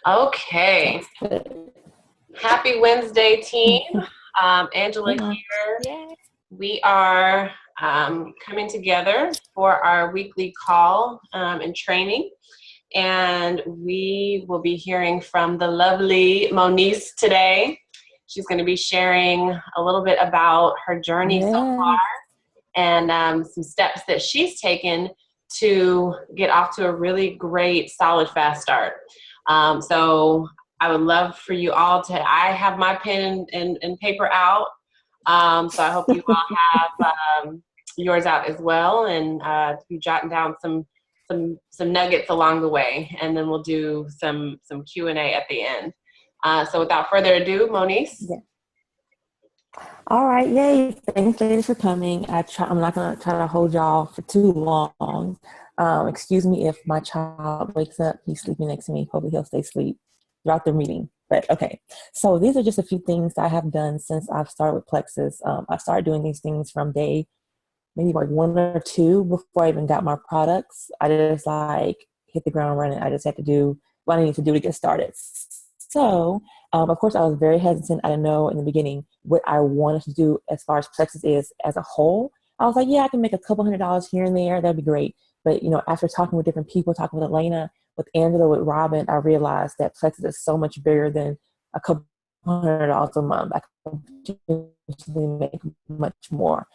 Okay. Sounds good. Happy Wednesday, team. Angela Come on. here. Yay. We are coming together for our weekly call and training. And we will be hearing from the lovely Monyce today. She's going to be sharing a little bit about her journey so Yes. and some steps that she's taken to get off to a really great, solid, fast start. So I would love for you all to, I have my pen and paper out. So I hope you all have yours out as well and be jotting down some nuggets along the way. And then we'll do some Q&A at the end. So without further ado, Monice. Yeah. All right. Yay. Thanks, ladies, for coming. I'm not going to try to hold y'all for too long. Excuse me if my child wakes up. He's sleeping next to me. Hopefully he'll stay asleep throughout the meeting. But okay. So these are just a few things I have done since I've started with Plexus. I started doing these things from day maybe like one or two before I even got my products. I just like hit the ground running. I just had to do what I need to do to get started. So, of course, I was very hesitant. I didn't know in the beginning what I wanted to do as far as Plexus is as a whole. I was like, yeah, I can make a couple $100 here and there. That'd be great. But, after talking with different people, talking with Elena, with Angela, with Robin, I realized that Plexus is so much bigger than a couple $100 a month. I can make much more.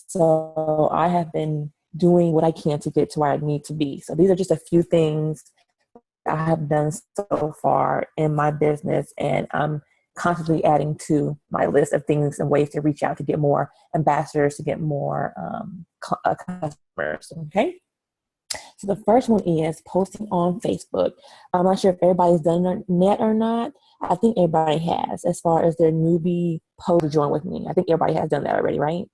So I have been doing what I can to get to where I need to be. So these are just a few things I have done so far in my business, and I'm constantly adding to my list of things and ways to reach out to get more ambassadors, to get more customers. Okay. So the first one is posting on Facebook. I'm not sure if everybody's done that or not. I think everybody has, as far as their newbie post to join with me. I think everybody has done that already, right?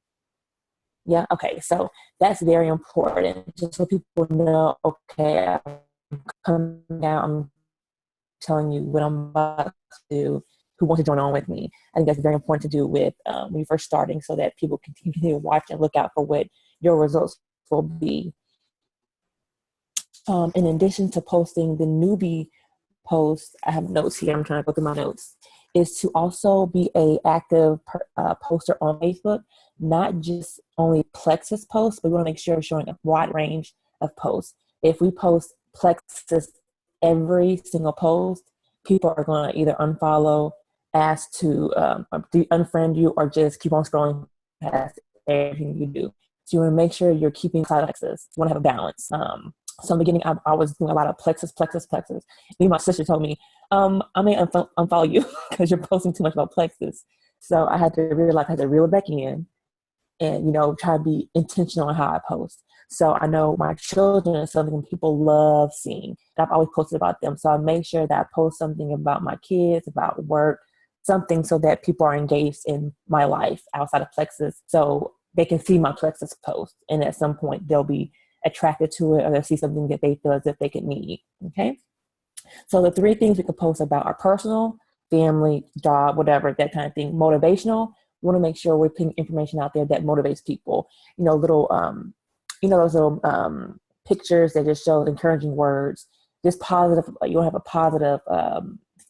Yeah. Okay. So that's very important, just so people know. Okay, I'm coming down. I'm telling you what I'm about to do. Who wants to join on with me? I think that's very important to do with when you're first starting, so that people can continue to watch and look out for what your results will be. In addition to posting the newbie post, I have notes here. I'm trying to go through my notes. Is to also be a active poster on Facebook, not just only Plexus posts, but we want to make sure we're showing a wide range of posts. If we post Plexus every single post, people are going to either unfollow, ask to unfriend you, or just keep on scrolling past everything you do. So you want to make sure you're keeping side Plexus. You want to have a balance. So in the beginning, I was doing a lot of Plexus, Plexus, Plexus. Me, my sister told me, I may unfollow you because you're posting too much about Plexus. So I had to realize I had to reel it back in and, try to be intentional on how I post. So I know my children is something people love seeing. I've always posted about them. So I make sure that I post something about my kids, about work, something so that people are engaged in my life outside of Plexus. So they can see my Plexus post. And at some point they'll be attracted to it, or they'll see something that they feel as if they could need. Okay. So the three things we could post about are personal, family, job, whatever, that kind of thing. Motivational, we want to make sure we're putting information out there that motivates people. Little, those little pictures that just show encouraging words, just positive. You want to have a positive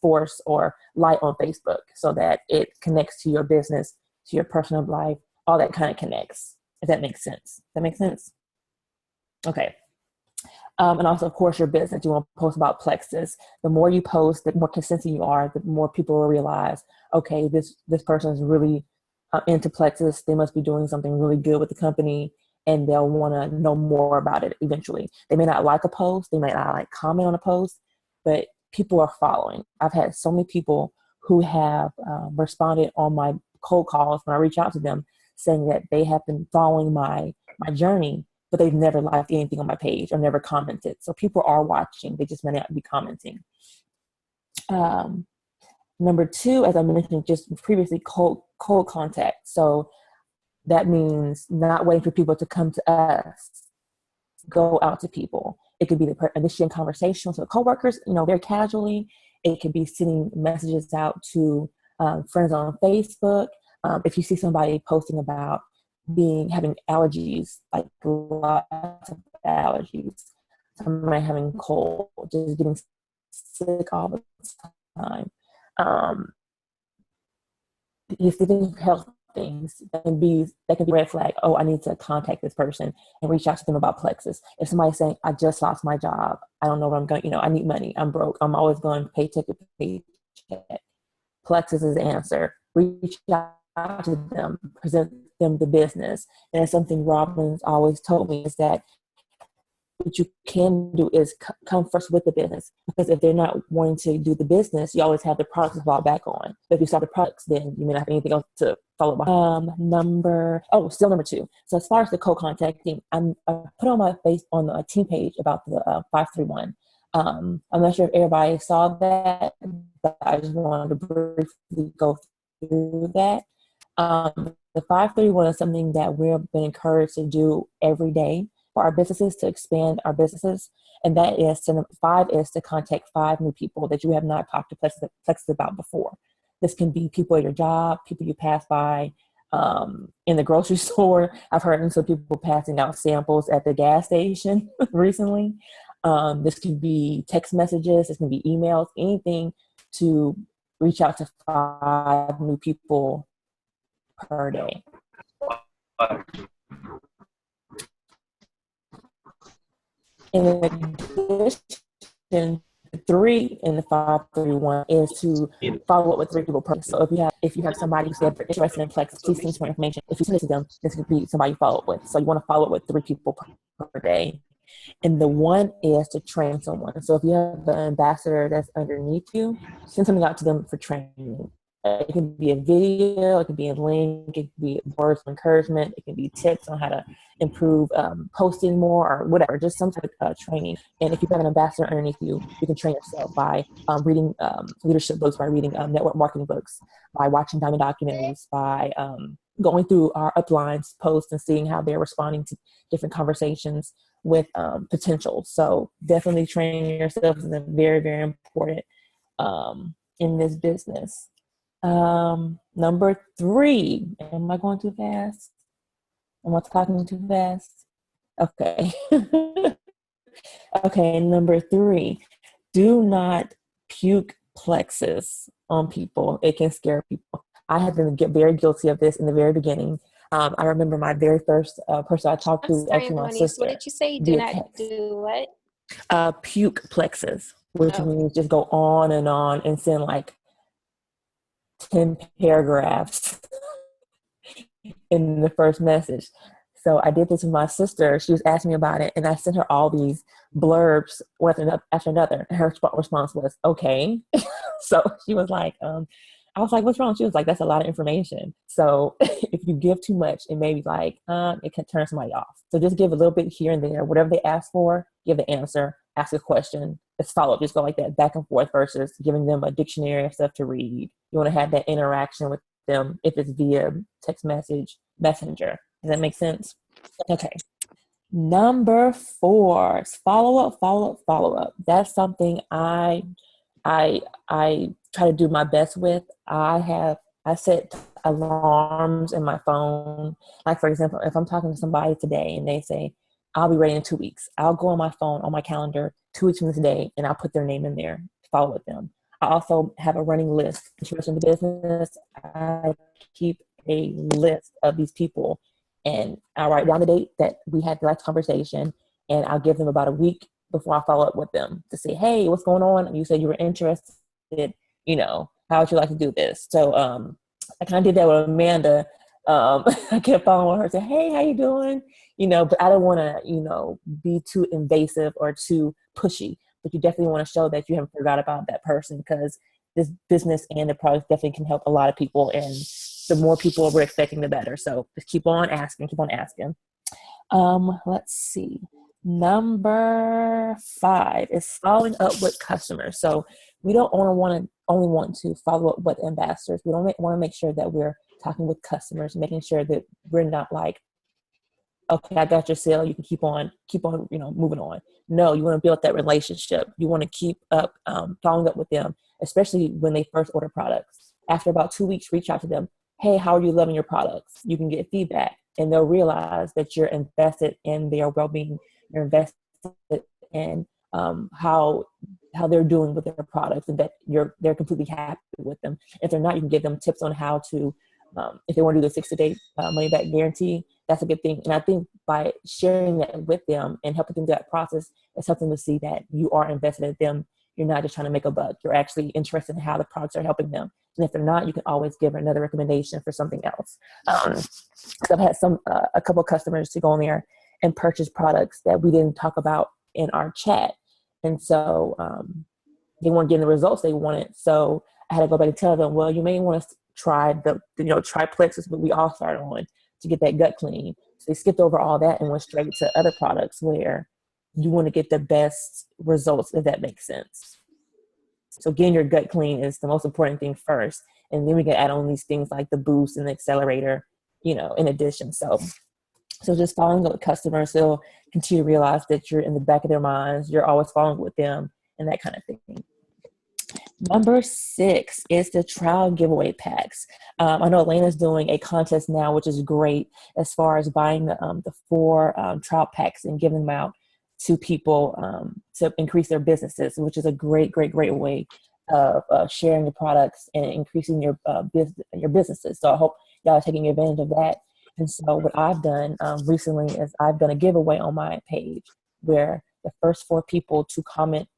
force or light on Facebook so that it connects to your business, to your personal life, all that kind of connects. If that makes sense. Does that make sense? Okay. And also, of course, your business. You want to post about Plexus. The more you post, the more consistent you are, the more people will realize, okay, this person is really into Plexus. They must be doing something really good with the company, and they'll want to know more about it eventually. They may not like a post. They may not like comment on a post, but people are following. I've had so many people who have responded on my cold calls when I reach out to them, saying that they have been following my journey, but they've never liked anything on my page or never commented. So people are watching. They just may not be commenting. Number two, as I mentioned just previously, cold contact. So that means not waiting for people to come to us. Go out to people. It could be initiating conversations with coworkers, very casually. It could be sending messages out to friends on Facebook. If you see somebody posting about having allergies, like lots of allergies, somebody having cold, just getting sick all the time. Um, if they think health things that can be red flag. Oh, I need to contact this person and reach out to them about plexus. If somebody's saying, I just lost my job, I don't know what I'm going, I need money, I'm broke, I'm always going paycheck to paycheck. Plexus is the answer. Reach out to them, present them the business. And it's something Robin's always told me is that what you can do is come first with the business, because if they're not wanting to do the business, you always have the products to fall back on. But if you start the products, then you may not have anything else to follow behind. Still number 2. So as far as the co-contacting, I put on my face on the team page about the 531. I'm not sure if everybody saw that, but I just wanted to briefly go through that. The 531 is something that we've been encouraged to do every day for our businesses, to expand our businesses. And that is to, 5 is to contact 5 new people that you have not talked to Plexus about before. This can be people at your job, people you pass by in the grocery store. I've heard some people passing out samples at the gas station recently. This can be text messages, this can be emails, anything to reach out to 5 new people per day. In addition, 3 in the 531 is to follow up with 3 people per day. So if you have somebody who said they're interested in Plex, please send some more information. If you send it to them, this could be somebody you follow up with. So you want to follow up with 3 people per day. And the 1 is to train someone. So if you have an ambassador that's underneath you, send something out to them for training. It can be a video, it can be a link, it can be words of encouragement, it can be tips on how to improve posting more or whatever, just some type of training. And if you have an ambassador underneath you, you can train yourself by reading leadership books, by reading network marketing books, by watching diamond documentaries, by going through our uplines posts and seeing how they're responding to different conversations with potential. So definitely training yourself is very, very important in this business. Number 3, am I going too fast? Am I talking too fast? Okay. Okay, number 3, do not puke plexus on people. It can scare people. I have been very guilty of this in the very beginning. I remember my very first person I talked to was actually my sister. What did you say? Do not do what? Puke plexus, which means just go on and send like 10 paragraphs in the first message. So I did this with my sister. She was asking me about it, and I sent her all these blurbs one after another. And her response was, okay. So she was like, I was like, what's wrong? She was like, that's a lot of information. So if you give too much, it may be like, it can turn somebody off. So just give a little bit here and there. Whatever they ask for, give the answer, ask a question. Let's follow up. Just go like that back and forth versus giving them a dictionary of stuff to read. You want to have that interaction with them if it's via text messenger. Does that make sense? Okay. Number 4, follow up. That's something I try to do my best with. I set alarms in my phone. Like, for example, if I'm talking to somebody today and they say, I'll be ready in 2 weeks, I'll go on my phone, on my calendar, 2 weeks from today, and I'll put their name in there, follow with them. I also have a running list. Interested in the business, I keep a list of these people, and I'll write down the date that we had the last conversation, and I'll give them about a week before I follow up with them to say, hey, what's going on? You said you were interested, how would you like to do this? So I kind of did that with Amanda. I kept following her, say, hey, how you doing? But I don't want to, be too invasive or too pushy. But you definitely want to show that you haven't forgot about that person, because this business and the product definitely can help a lot of people. And the more people we're expecting, the better. So just keep on asking. Let's see. Number 5 is following up with customers. So we don't only want to follow up with ambassadors. We don't want to make sure that we're talking with customers, making sure that we're not like, okay, I got your sale, you can keep on, moving on. No, you want to build that relationship. You want to keep up, following up with them, especially when they first order products. After about 2 weeks, reach out to them. Hey, how are you loving your products? You can get feedback, and they'll realize that you're invested in their well-being. You're invested in how how they're doing with their products, and that they're completely happy with them. If they're not, you can give them tips on how to, if they want to do the 60-day money back guarantee, that's a good thing. And I think by sharing that with them and helping them through that process, it's something to see that you are invested in them. You're not just trying to make a buck. You're actually interested in how the products are helping them. And if they're not, you can always give another recommendation for something else. So I've had a couple of customers to go in there and purchase products that we didn't talk about in our chat. And so they weren't getting the results they wanted. So I had to go back and tell them, well, you may want to try try Plexus, but we all started on to get that gut clean. So they skipped over all that and went straight to other products where you want to get the best results, if that makes sense. So getting your gut clean is the most important thing first. And then we can add on these things like the boost and the accelerator, in addition. So just following up with customers, they'll continue to realize that you're in the back of their minds. You're always following with them and that kind of thing. Number 6 is the trial giveaway packs. I know Elena's doing a contest now, which is great, as far as buying the 4 trial packs and giving them out to people to increase their businesses, which is a great way of sharing your products and increasing your businesses. So I hope y'all are taking advantage of that. And so what I've done recently is I've done a giveaway on my page where the first 4 people to comment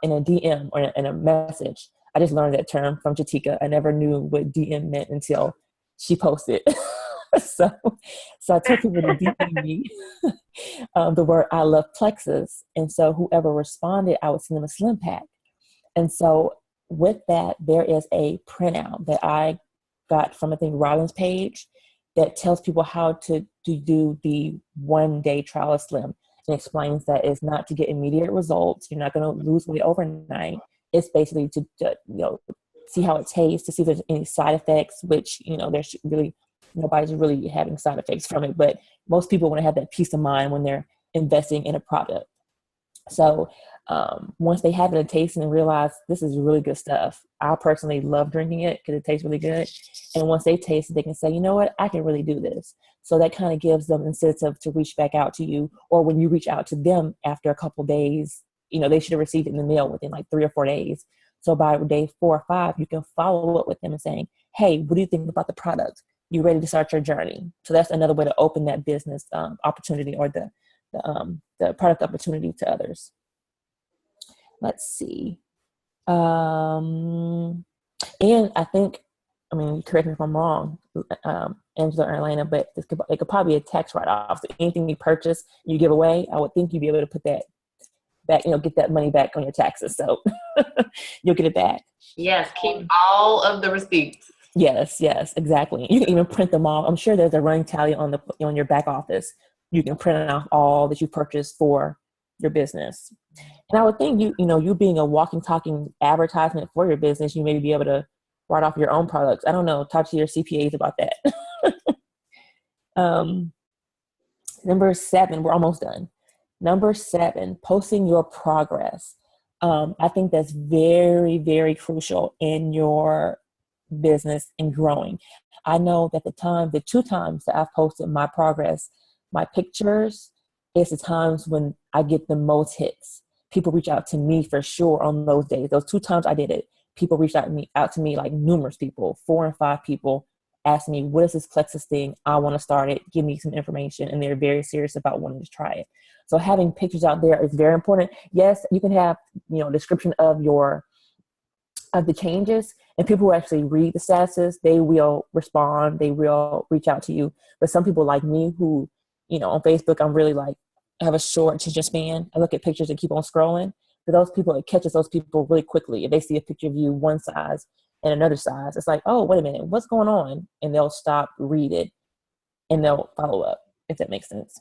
in a DM or in a message. I just learned that term from Jatika. I never knew what DM meant until she posted. so I told people to DM me the word I love Plexus. And so whoever responded, I would send them a slim pack. And so with that, there is a printout that I got from, I think, Robin's page that tells people how to do the 1-day trial of Slim. And explains that it's not to get immediate results. You're not going to lose weight overnight. It's basically to see how it tastes, to see if there's any side effects, which, there's really, nobody's really having side effects from it. But most people want to have that peace of mind when they're investing in a product. So once they have it a taste and realize this is really good stuff, I personally love drinking it because it tastes really good. And once they taste it, they can say, you know what, I can really do this. So that kind of gives them incentive to reach back out to you. Or when you reach out to them after a couple of days, they should have received it in the mail within like 3 or 4 days. So by day 4 or 5, you can follow up with them and saying, hey, what do you think about the product? You ready to start your journey? So that's another way to open that business opportunity or the product opportunity to others. Let's see. And I think, correct me if I'm wrong, Angela or Elena, but it could probably be a tax write-off. So anything you purchase, you give away, I would think you'd be able to put that back, get that money back on your taxes. So you'll get it back. Yes, keep all of the receipts. Yes, exactly. You can even print them off. I'm sure there's a running tally on your back office. You can print out all that you purchased for your business. And I would think you being a walking, talking advertisement for your business, you may be able to write off your own products. I don't know. Talk to your CPAs about that. Number 7, we're almost done. Number 7, posting your progress. I think that's very, very crucial in your business and growing. I know that the 2 times that I've posted my progress, my pictures, is the times when I get the most hits. People reach out to me for sure on those days. Those 2 times I did it, people reached out to me like numerous people, 4 and 5 people asked me, what is this Plexus thing? I want to start it. Give me some information. And they're very serious about wanting to try it. So having pictures out there is very important. Yes, you can have, description of the changes, and people who actually read the statuses, they will respond. They will reach out to you. But some people like me who, on Facebook, I'm really like, I have a short attention span. I look at pictures and keep on scrolling. For those people, it catches those people really quickly. If they see a picture of you one size and another size, it's like, oh, wait a minute, what's going on? And they'll stop, read it, and they'll follow up, if that makes sense.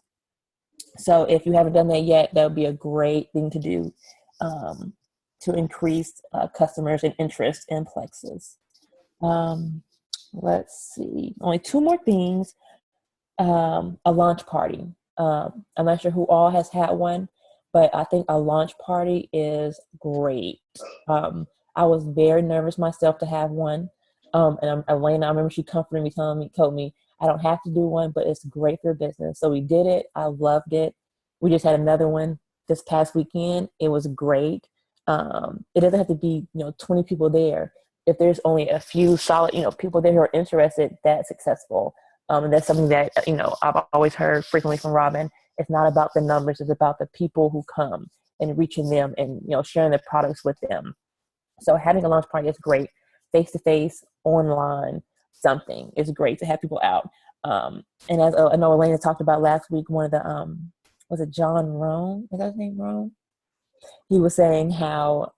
So if you haven't done that yet, that would be a great thing to do to increase customers and interest in Plexus. Let's see. Only 2 more things. A launch party. I'm not sure who all has had one, but I think a launch party is great. I was very nervous myself to have one. And Elena, I remember she comforted me, told me, I don't have to do one, but it's great for business. So we did it. I loved it. We just had another one this past weekend. It was great. It doesn't have to be, 20 people there. If there's only a few solid, people there who are interested, that's successful. And that's something that, I've always heard frequently from Robin. It's not about the numbers. It's about the people who come and reaching them and, sharing the products with them. So having a launch party is great. Face-to-face, online, something is great to have people out. And as I know Elena talked about last week, one of the, was it John Rohn? Is that his name, Rohn? He was saying how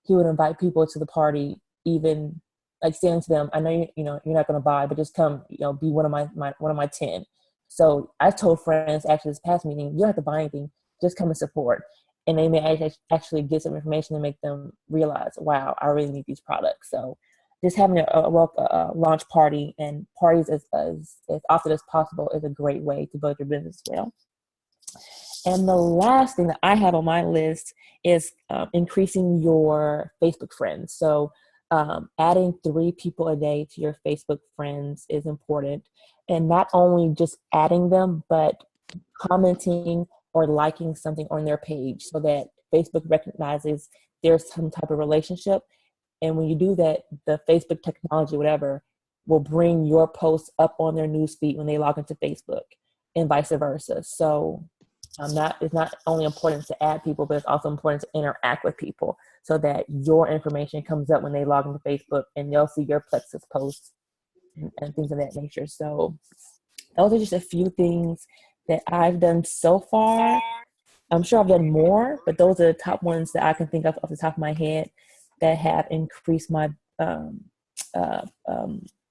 he would invite people to the party, even like saying to them, I know you're not going to buy, but just come, be one of my 10. So I told friends after this past meeting, you don't have to buy anything, just come and support. And they may actually get some information to make them realize, wow, I really need these products. So just having a launch party and parties as often as possible is a great way to build your business as well. And the last thing that I have on my list is increasing your Facebook friends. So adding 3 people a day to your Facebook friends is important. And not only just adding them, but commenting or liking something on their page so that Facebook recognizes there's some type of relationship. And when you do that, the Facebook technology, whatever, will bring your posts up on their newsfeed when they log into Facebook and vice versa. So it's not only important to add people, but it's also important to interact with people so that your information comes up when they log into Facebook and they'll see your Plexus posts and things of that nature. So those are just a few things that I've done so far. I'm sure I've done more, but those are the top ones that I can think of off the top of my head that have increased my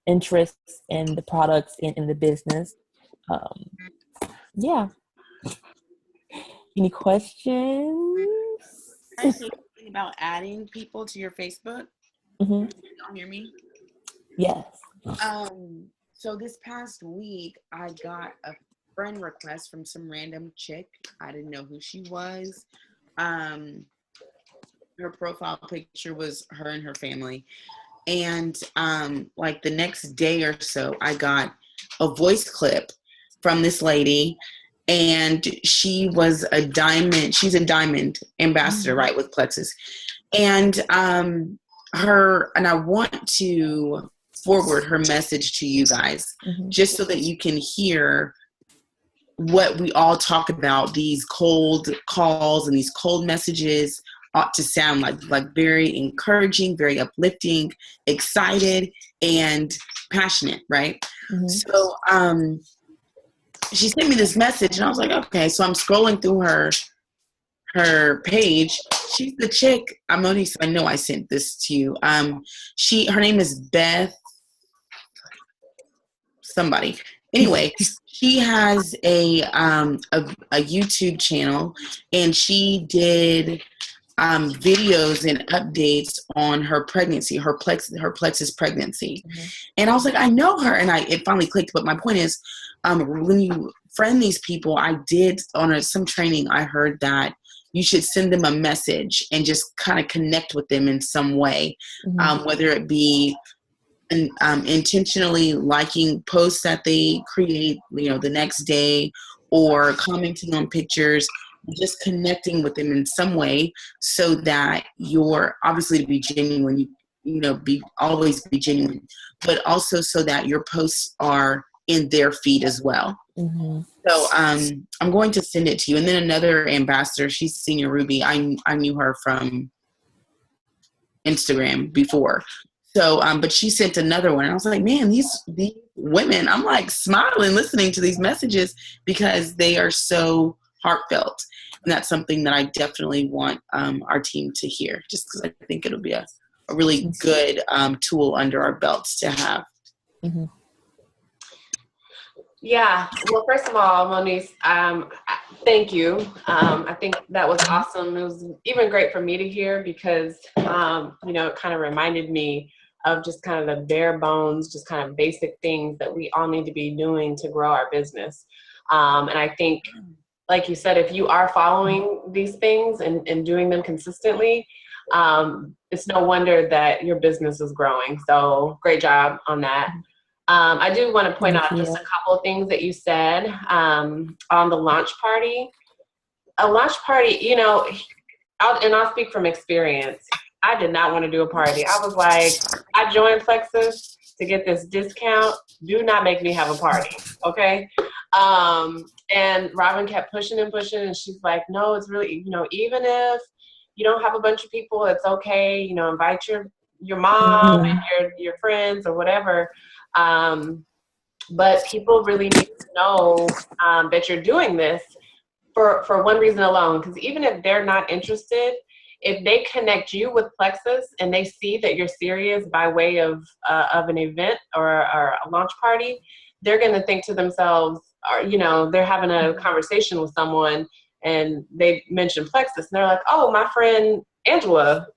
interest in the products and in the business. Yeah. Any questions? I say something about adding people to your Facebook. Mm-hmm. You don't hear me? Yes. So this past week, I got a friend request from some random chick. I didn't know who she was. Her profile picture was her and her family. And like the next day or so, I got a voice clip from this lady, and she was she's a diamond ambassador, right, with Plexus. And I want to forward her message to you guys, just so that you can hear what we all talk about, these cold calls and these cold messages ought to sound like very encouraging, very uplifting, excited, and passionate, right? So she sent me this message, and I was like, okay. So I'm scrolling through her page. She's the chick. I'm Monyce. I know I sent this to you. Her name is Beth somebody. Anyway, she has a YouTube channel, and she did videos and updates on her pregnancy, her Plexus pregnancy. And I was like, I know her, and it finally clicked. But my point is, when you friend these people, I did on some training, I heard that you should send them a message and just kind of connect with them in some way, whether it be intentionally liking posts that they create, the next day, or commenting on pictures, just connecting with them in some way, so that you're obviously, to be genuine, always be genuine, but also so that your posts are in their feed as well. So I'm going to send it to you. And then another ambassador, she's Senior Ruby. I knew her from Instagram before. So, but she sent another one. And I was like, man, these women, I'm like smiling listening to these messages because they are so heartfelt. And that's something that I definitely want our team to hear, just because I think it'll be a really good tool under our belts to have. Yeah. Well, first of all, Monyce, thank you. I think that was awesome. It was even great for me to hear because, it kind of reminded me of just kind of the bare bones, just kind of basic things that we all need to be doing to grow our business. And I think, like you said, if you are following these things and doing them consistently, it's no wonder that your business is growing. So great job on that. I do want to point out just a couple of things that you said on the launch party. A launch party, I'll speak from experience. I did not want to do a party. I was like, I joined Plexus to get this discount. Do not make me have a party, okay? And Robin kept pushing and pushing, and she's like, no, it's really, even if you don't have a bunch of people, it's okay. Invite your mom and your friends or whatever. But people really need to know that you're doing this for one reason alone, because even if they're not interested, if they connect you with Plexus and they see that you're serious by way of an event or a launch party, they're going to think to themselves, or, they're having a conversation with someone and they mention Plexus and they're like, oh, my friend Angela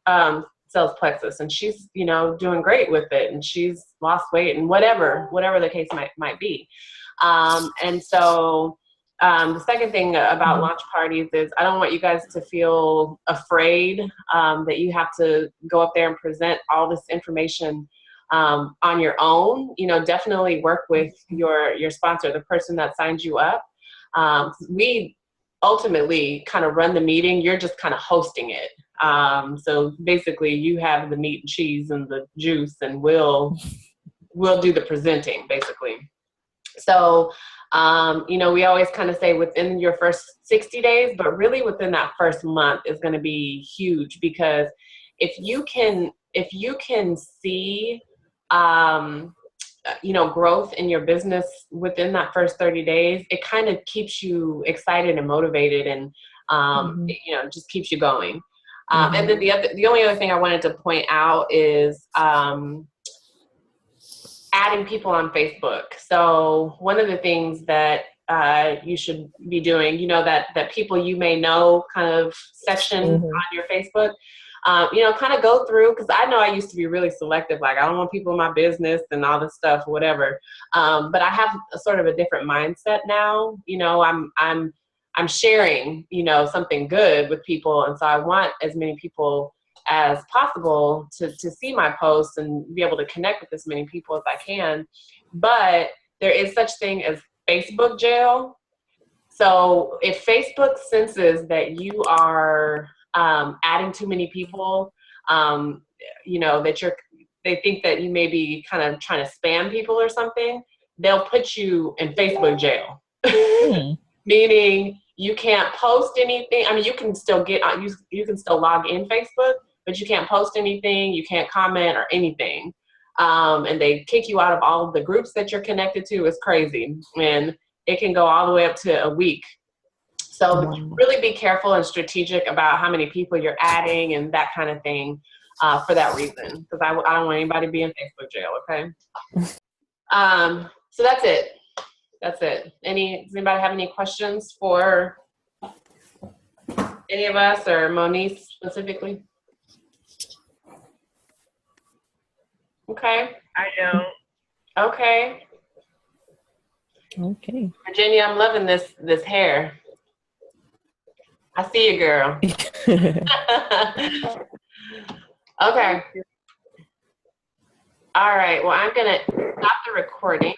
sells Plexus and she's, doing great with it and she's lost weight and whatever the case might be. And so the second thing about launch parties is I don't want you guys to feel afraid that you have to go up there and present all this information on your own. Definitely work with your sponsor, the person that signed you up. We ultimately kind of run the meeting. You're just kind of hosting it. So basically you have the meat and cheese and the juice and we'll do the presenting basically. So we always kind of say within your first 60 days, but really within that first month is going to be huge, because if you can see, growth in your business within that first 30 days, it kind of keeps you excited and motivated and, just keeps you going. And then the only other thing I wanted to point out is, adding people on Facebook. So one of the things that you should be doing, that people you may know kind of section on your Facebook, kind of go through, because I know I used to be really selective, like I don't want people in my business and all this stuff, whatever. But I have a sort of a different mindset now. I'm sharing, something good with people, and so I want as many people as possible to see my posts and be able to connect with as many people as I can. But there is such thing as Facebook jail. So if Facebook senses that you are adding too many people, that they think that you may be kind of trying to spam people or something, they'll put you in Facebook jail. Meaning you can't post anything. I mean, you can still you can still log in Facebook, but you can't post anything, you can't comment or anything. And they kick you out of all of the groups that you're connected to. It's crazy. And it can go all the way up to a week. So really be careful and strategic about how many people you're adding and that kind of thing for that reason. Because I don't want anybody to be in Facebook jail, okay? So that's it. That's it. Does anybody have any questions for any of us or Monyce specifically? Okay. I don't. Okay. Okay. Virginia, I'm loving this hair. I see you, girl. Okay. All right. Well, I'm going to stop the recording.